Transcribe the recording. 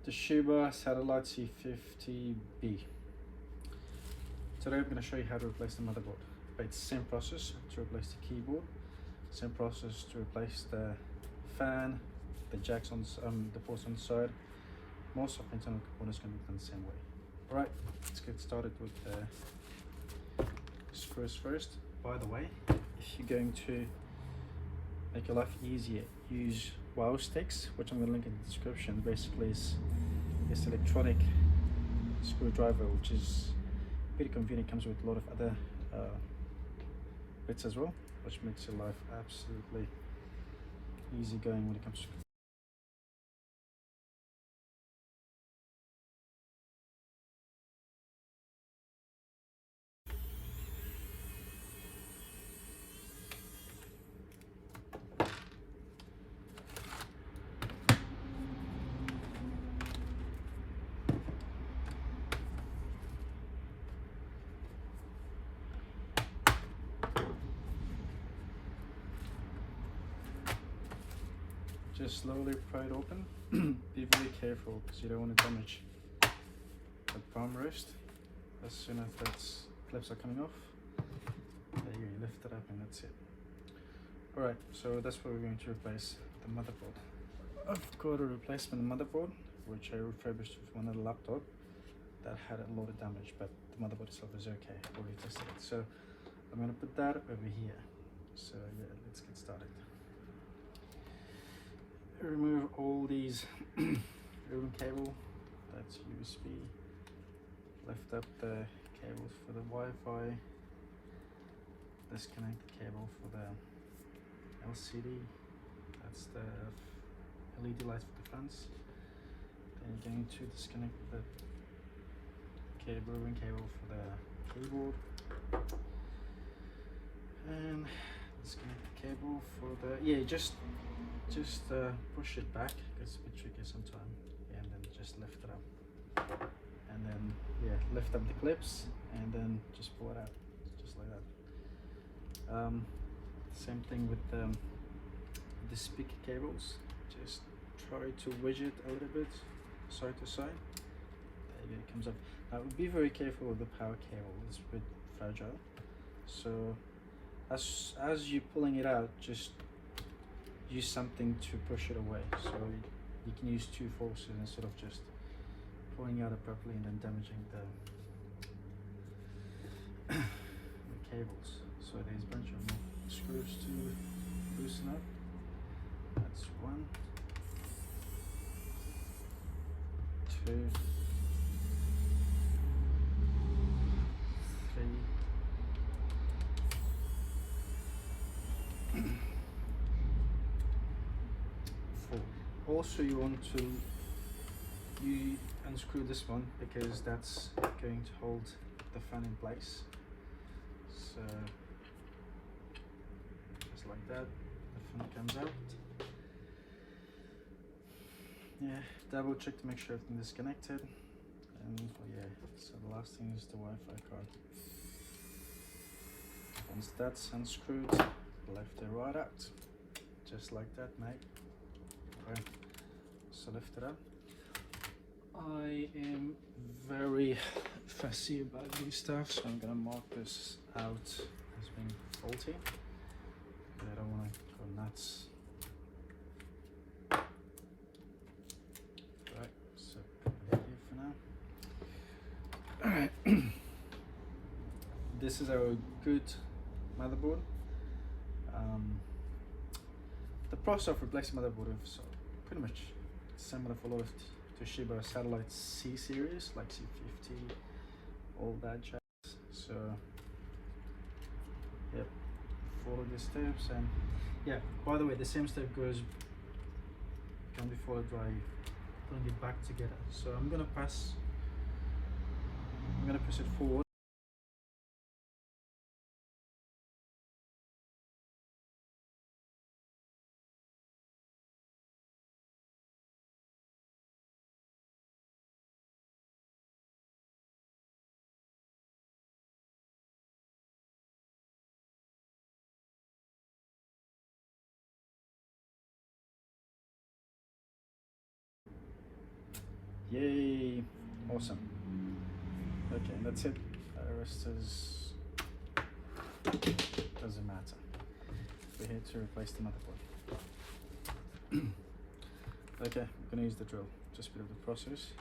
Toshiba satellite C50-B. Today I'm going to show you how to replace the motherboard. But it's the same process to replace the keyboard, same process to replace the fan, the jacks on the ports on the side. Most of the internal components can be done the same way. Alright, let's get started with the screws first. By the way, if you're going to make your life easier, use wow sticks, which I'm going to link in the description. Basically is this electronic screwdriver, which is pretty convenient, comes with a lot of other bits as well, which makes your life absolutely easy going when it comes to just slowly pry it open. Be very careful because you don't want to damage the palm rest. As soon as that clips are coming off, there you lift it up and that's it. Alright, so that's what we're going to replace the motherboard. I've got a replacement motherboard which I refurbished with another laptop that had a lot of damage, but the motherboard itself is okay. I've already tested it. So I'm going to put that over here. So yeah, let's get started. Remove all these ribbon cable, that's USB. Lift up the cables for the Wi-Fi. Disconnect the cable for the LCD. That's the LED light for the fans. Then you're going to disconnect the ribbon cable for the keyboard. And disconnect the cable for the just push it back because it's a bit tricky sometimes, and then just lift it up, and then lift up the clips and then just pull it out just like that. Same thing with the speaker cables. Just try to wedge it a little bit side to side. There you go, it comes up. Now be very careful with the power cable, it's a bit fragile, so as you're pulling it out, just use something to push it away. So you can use two forces instead of just pulling out it properly and then damaging the cables. So there's a bunch of more screws to loosen up. That's 1, 2, 3, 4. Also, you want to unscrew this one because that's going to hold the fan in place. So just like that, the fan comes out. Yeah, double check to make sure everything is connected. And so the last thing is the Wi-Fi card. Once that's unscrewed, lift it right out, just like that, mate. Okay, so lift it up. I am very fussy about these stuff, so I'm gonna mark this out as being faulty. I don't want to go nuts. Right, so put it here for now. Alright, this is our good motherboard. The process of replacing motherboard is pretty much similar for a lot of Toshiba satellite C series, like C50, all that jazz. So yep, follow the steps, and by the way, the same step can be followed by putting it back together. So I'm gonna push it forward. Yay! Awesome. Okay, that's it. The rest is doesn't matter. We're here to replace the motherboard. Okay, I'm gonna use the drill. Just a bit of the process.